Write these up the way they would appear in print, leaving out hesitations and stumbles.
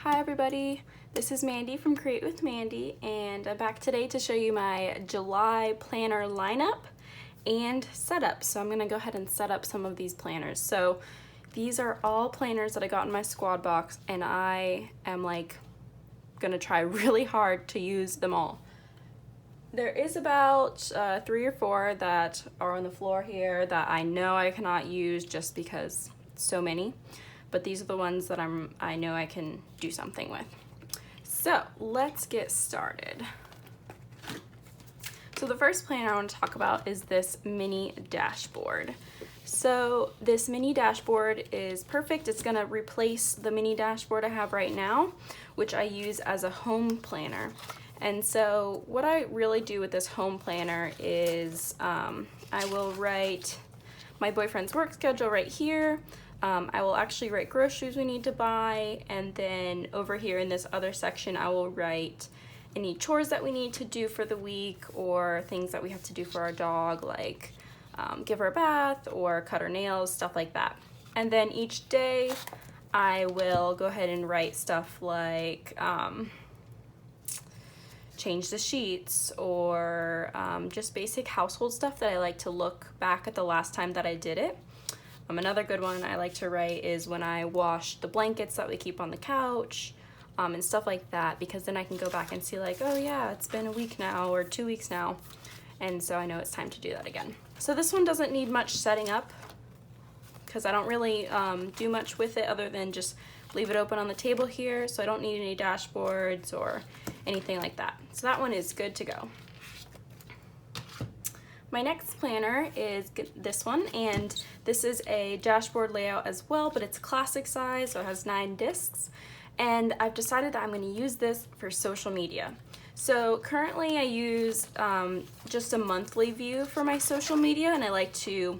Hi everybody, this is Mandy from Create with Mandy, and I'm back today to show you my July planner lineup and setup. So I'm going to go ahead and set up some of these planners. So these are all planners that I got in my squad box, and I am like going to try really hard to use them all. There is about 3 or 4 that are on the floor here that I know I cannot use just because it's so many. But these are the ones that I know I can do something with. So let's get started. So the first planner I want to talk about is this mini dashboard. So this mini dashboard is perfect. It's going to replace the mini dashboard I have right now, which I use as a home planner. And so what I really do with this home planner is I will write my boyfriend's work schedule right here. I will actually write groceries we need to buy, and then over here in this other section I will write any chores that we need to do for the week or things that we have to do for our dog, like give her a bath or cut her nails, stuff like that. And then each day I will go ahead and write stuff like change the sheets or just basic household stuff that I like to look back at the last time that I did it. Another good one I like to write is when I wash the blankets that we keep on the couch and stuff like that, because then I can go back and see like, oh yeah, it's been a week now or 2 weeks now, and so I know it's time to do that again. So this one doesn't need much setting up because I don't really do much with it other than just leave it open on the table here, so I don't need any dashboards or anything like that. So that one is good to go. My next planner is this one, and this is a dashboard layout as well, but it's classic size, so it has 9 discs. And I've decided that I'm going to use this for social media. So currently I use just a monthly view for my social media, and I like to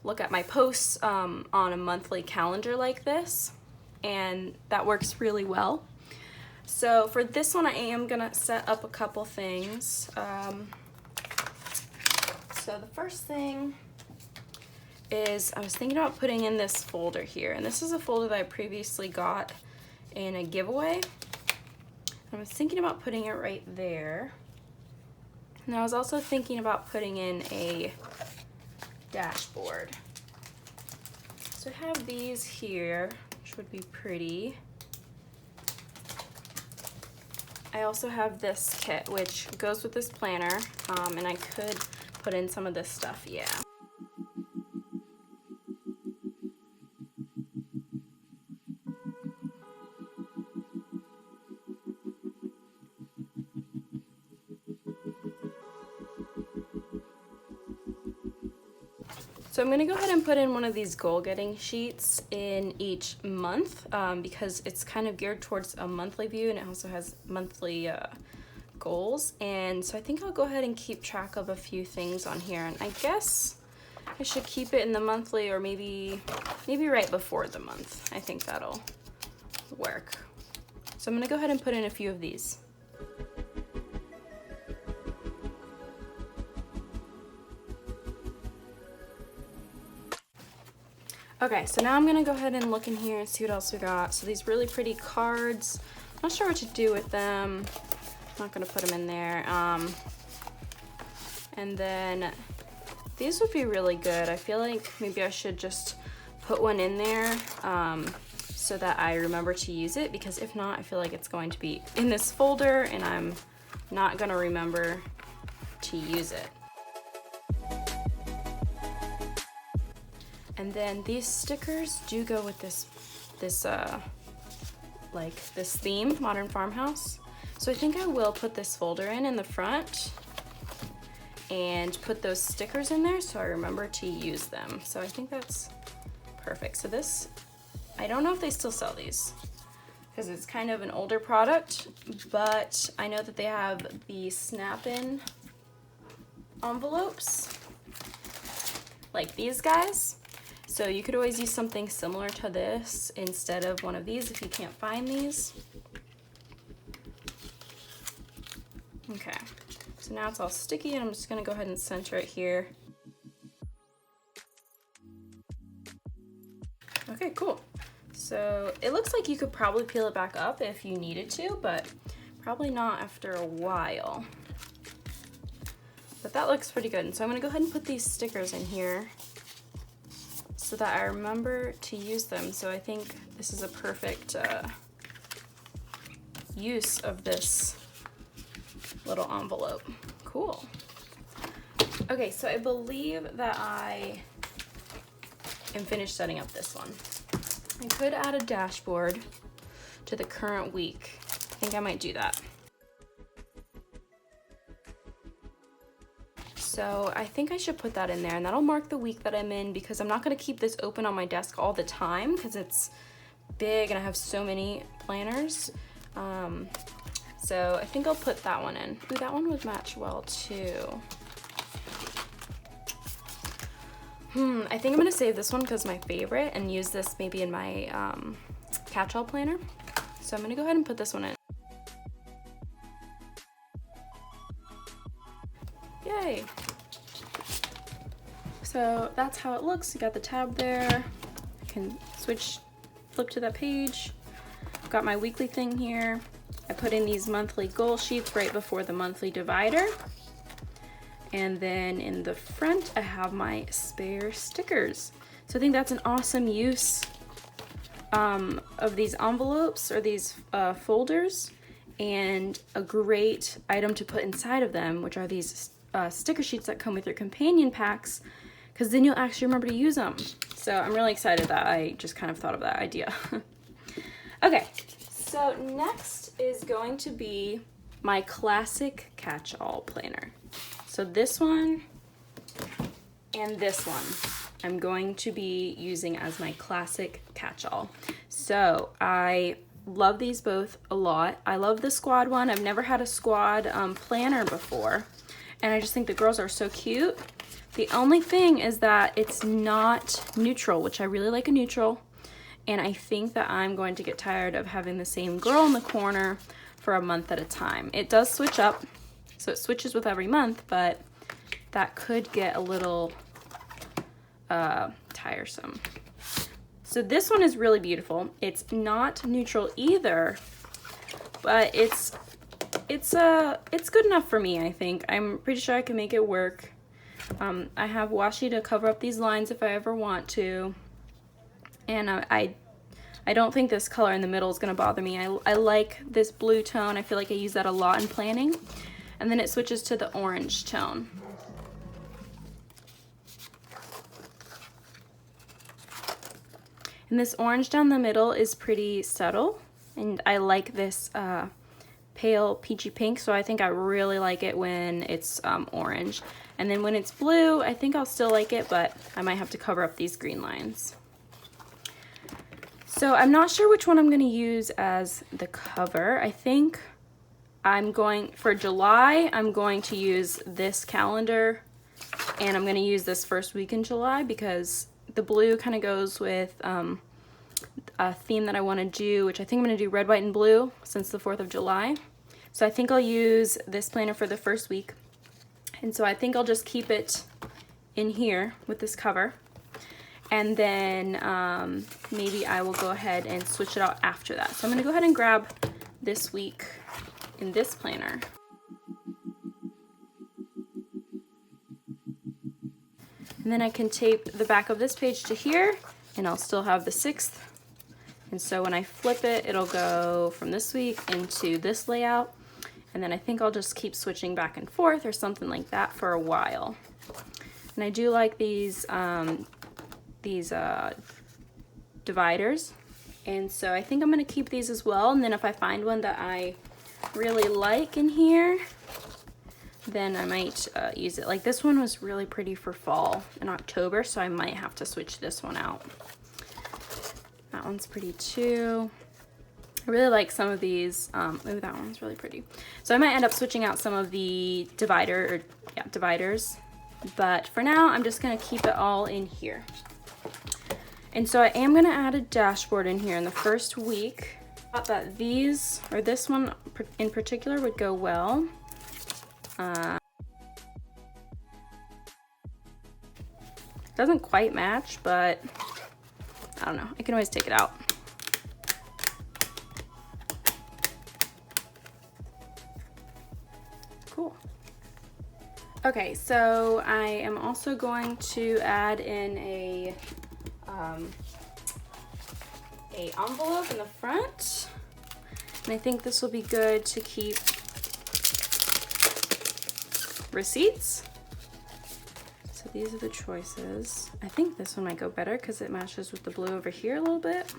look at my posts on a monthly calendar like this, and that works really well. So for this one I am going to set up a couple things. So the first thing is I was thinking about putting in this folder here, and this is a folder that I previously got in a giveaway. I was thinking about putting it right there, and I was also thinking about putting in a dashboard. So I have these here, which would be pretty. I also have this kit, which goes with this planner, and I could put in some of this stuff, yeah. So I'm going to go ahead and put in one of these goal-getting sheets in each month because it's kind of geared towards a monthly view, and it also has monthly goals. And so I think I'll go ahead and keep track of a few things on here, and I guess I should keep it in the monthly, or maybe right before the month. I think that'll work. So I'm going to go ahead and put in a few of these. Okay, so now I'm gonna go ahead and look in here and see what else we got. So these really pretty cards. I'm not sure what to do with them. I'm not gonna put them in there. And then these would be really good. I feel like maybe I should just put one in there so that I remember to use it, because if not, I feel like it's going to be in this folder and I'm not gonna remember to use it. And then these stickers do go with this theme, Modern Farmhouse. So I think I will put this folder in the front and put those stickers in there so I remember to use them. So I think that's perfect. So this, I don't know if they still sell these because it's kind of an older product, but I know that they have the snap-in envelopes like these guys. So you could always use something similar to this instead of one of these if you can't find these. Okay, so now it's all sticky, and I'm just gonna go ahead and center it here. Okay, cool. So it looks like you could probably peel it back up if you needed to, but probably not after a while. But that looks pretty good. And so I'm gonna go ahead and put these stickers in here so that I remember to use them. So I think this is a perfect use of this little envelope. Cool. Okay, so I believe that I am finished setting up this one. I could add a dashboard to the current week. I think I might do that. So I think I should put that in there, and that'll mark the week that I'm in, because I'm not gonna keep this open on my desk all the time because it's big and I have so many planners. So I think I'll put that one in. Ooh, that one would match well too. I think I'm gonna save this one because my favorite and use this maybe in my catch-all planner. So I'm gonna go ahead and put this one in. Yay. So that's how it looks. You got the tab there. I can flip to that page. I've got my weekly thing here. I put in these monthly goal sheets right before the monthly divider. And then in the front, I have my spare stickers. So I think that's an awesome use of these envelopes or these folders, and a great item to put inside of them, which are these sticker sheets that come with your companion packs, because then you'll actually remember to use them. So I'm really excited that I just kind of thought of that idea. Okay, so next is going to be my classic catch-all planner. So this one and this one I'm going to be using as my classic catch-all. So I love these both a lot. I love the squad one. I've never had a squad planner before, and I just think the girls are so cute. The only thing is that it's not neutral, which I really like a neutral, and I think that I'm going to get tired of having the same girl in the corner for a month at a time. It does switch up, so it switches with every month, but that could get a little tiresome. So this one is really beautiful. It's not neutral either, but it's good enough for me, I think. I'm pretty sure I can make it work. I have washi to cover up these lines if I ever want to, and I don't think this color in the middle is going to bother me. I like this blue tone. I feel like I use that a lot in planning, and then it switches to the orange tone. And this orange down the middle is pretty subtle, and I like this pale peachy pink, so I think I really like it when it's orange. And then when it's blue, I think I'll still like it, but I might have to cover up these green lines. So I'm not sure which one I'm going to use as the cover. I think for July, I'm going to use this calendar, and I'm going to use this first week in July because the blue kind of goes with a theme that I want to do, which I think I'm going to do red, white, and blue since the 4th of July. So I think I'll use this planner for the first week. And so I think I'll just keep it in here with this cover. And then maybe I will go ahead and switch it out after that. So I'm going to go ahead and grab this week in this planner. And then I can tape the back of this page to here, and I'll still have the 6th. And so when I flip it, it'll go from this week into this layout. And then I think I'll just keep switching back and forth or something like that for a while. And I do like these dividers. And so I think I'm gonna keep these as well. And then if I find one that I really like in here, then I might use it. Like this one was really pretty for fall in October, so I might have to switch this one out. That one's pretty too. I really like some of these. Oh, that one's really pretty. So I might end up switching out some of the dividers. But for now, I'm just gonna keep it all in here. And so I am gonna add a dashboard in here in the first week. I thought that these, or this one in particular, would go well. Doesn't quite match, but I don't know. I can always take it out. Okay, so I am also going to add in a envelope in the front, and I think this will be good to keep receipts. So these are the choices. I think this one might go better because it matches with the blue over here a little bit.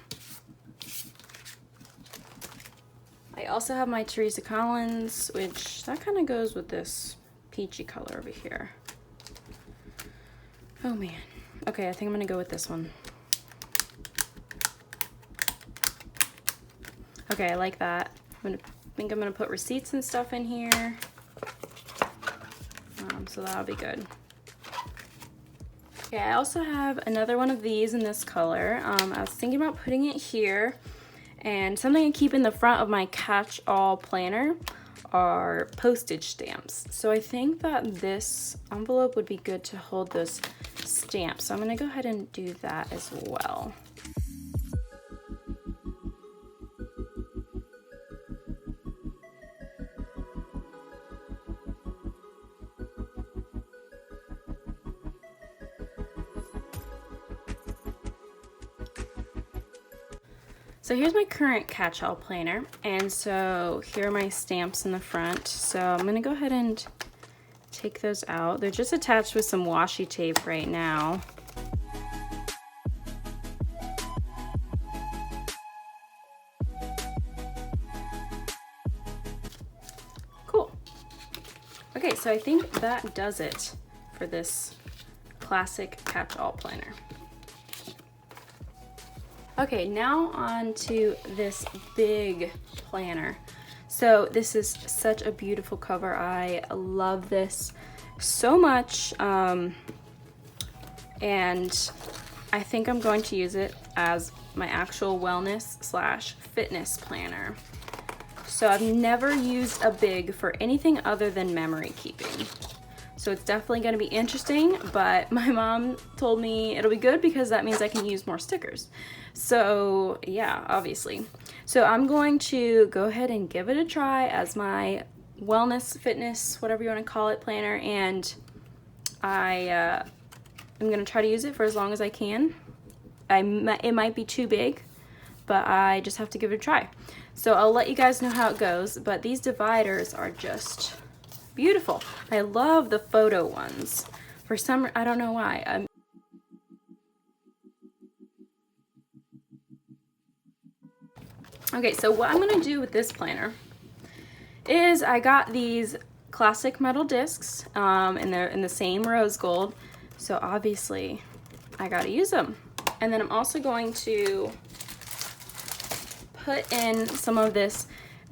I also have my Teresa Collins, which that kind of goes with this peachy color over here. Oh man. Okay, I think I'm gonna go with this one. Okay, I like that. I think I'm gonna put receipts and stuff in here. So that'll be good. Okay, I also have another one of these in this color. I was thinking about putting it here, and something I keep in the front of my catch-all planner are postage stamps. So I think that this envelope would be good to hold those stamps. So I'm gonna go ahead and do that as well. So here's my current catch-all planner, and so here are my stamps in the front. So I'm gonna go ahead and take those out. They're just attached with some washi tape right now. Cool. Okay, so I think that does it for this classic catch-all planner. Okay, now on to this big planner. So this is such a beautiful cover. I love this so much, and I think I'm going to use it as my actual wellness/fitness planner. So I've never used a big for anything other than memory keeping. So it's definitely going to be interesting, but my mom told me it'll be good because that means I can use more stickers. So yeah, obviously. So I'm going to go ahead and give it a try as my wellness, fitness, whatever you want to call it, planner, and I'm going to try to use it for as long as I can. It might be too big, but I just have to give it a try. So I'll let you guys know how it goes, but these dividers are just beautiful. I love the photo ones. For some, I don't know why. Okay, so what I'm gonna do with this planner is I got these classic metal discs, and they're in the same rose gold. So obviously I gotta use them. And then I'm also going to put in some of this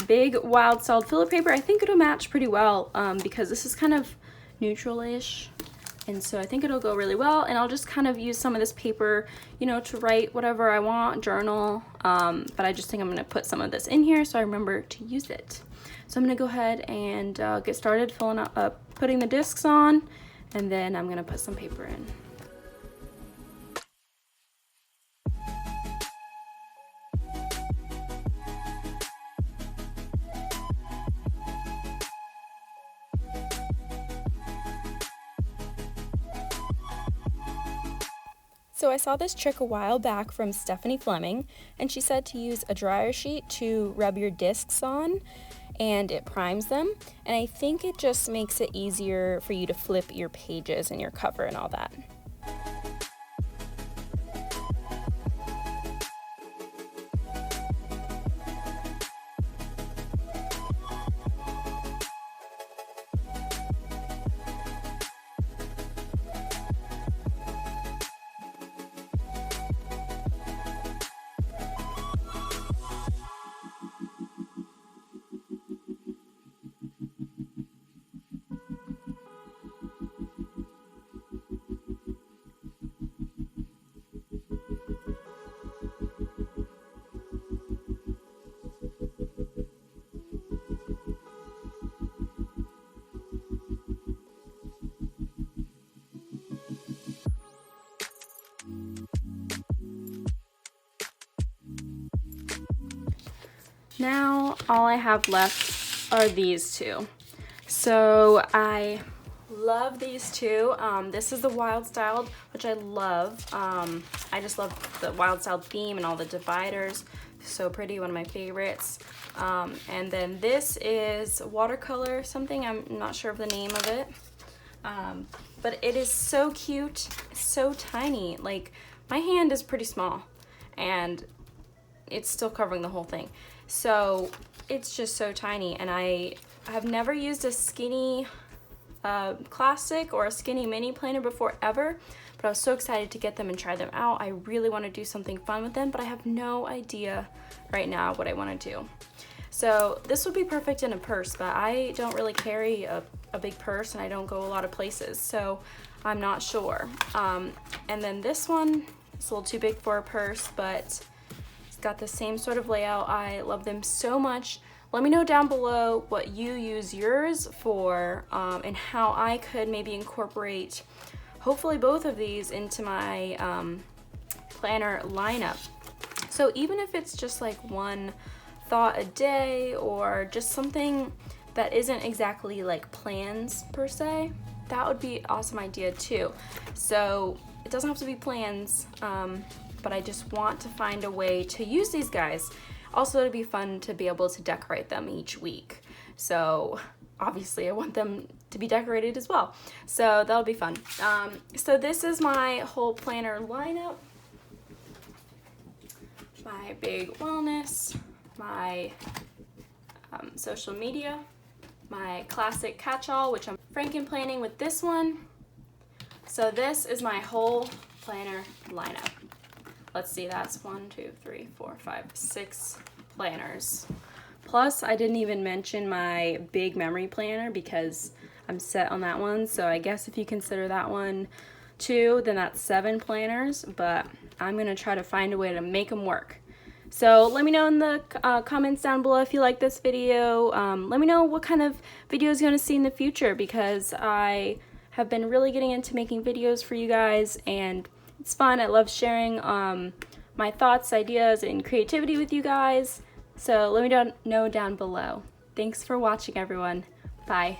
big wild solid filler paper. I think it'll match pretty well because this is kind of neutral-ish, and so I think it'll go really well. And I'll just kind of use some of this paper, you know, to write whatever I want, journal, but I just think I'm gonna put some of this in here so I remember to use it. So I'm gonna go ahead and get started filling up, putting the discs on, and then I'm gonna put some paper in. So I saw this trick a while back from Stephanie Fleming, and she said to use a dryer sheet to rub your discs on, and it primes them. And I think it just makes it easier for you to flip your pages and your cover and all that. Now all I have left are these two. So I Love these two. This is the Wild Styled, which I love. I just love the Wild Styled theme and all the dividers. So pretty, one of my favorites. And then this is watercolor something, I'm not sure of the name of it. But it is so cute, so tiny. Like, my hand is pretty small and it's still covering the whole thing. So it's just so tiny, and I have never used a skinny classic or a skinny mini planner before ever, but I was so excited to get them and try them out. I really want to do something fun with them, but I have no idea right now what I want to do. So this would be perfect in a purse, but I don't really carry a big purse and I don't go a lot of places, so I'm not sure. And then this one is a little too big for a purse, but it's got the same sort of layout. I love them so much. Let me know down below what you use yours for, and how I could maybe incorporate hopefully both of these into my planner lineup. So even if it's just like one thought a day or just something that isn't exactly like plans per se, that would be an awesome idea too. So it doesn't have to be plans, but I just want to find a way to use these guys. Also, it'd be fun to be able to decorate them each week. So obviously I want them to be decorated as well. So that'll be fun. So this is my whole planner lineup. My big wellness, my social media, my classic catch-all, which I'm franken planning with this one. So this is my whole planner lineup. Let's see, that's 1, 2, 3, 4, 5, 6 planners. Plus, I didn't even mention my big memory planner because I'm set on that one. So I guess if you consider that one too, then that's 7 planners, but I'm gonna try to find a way to make them work. So let me know in the comments down below if you like this video. Let me know what kind of videos you want to see in the future, because I have been really getting into making videos for you guys, and it's fun. I love sharing my thoughts, ideas, and creativity with you guys. So let me know down below. Thanks for watching, everyone. Bye.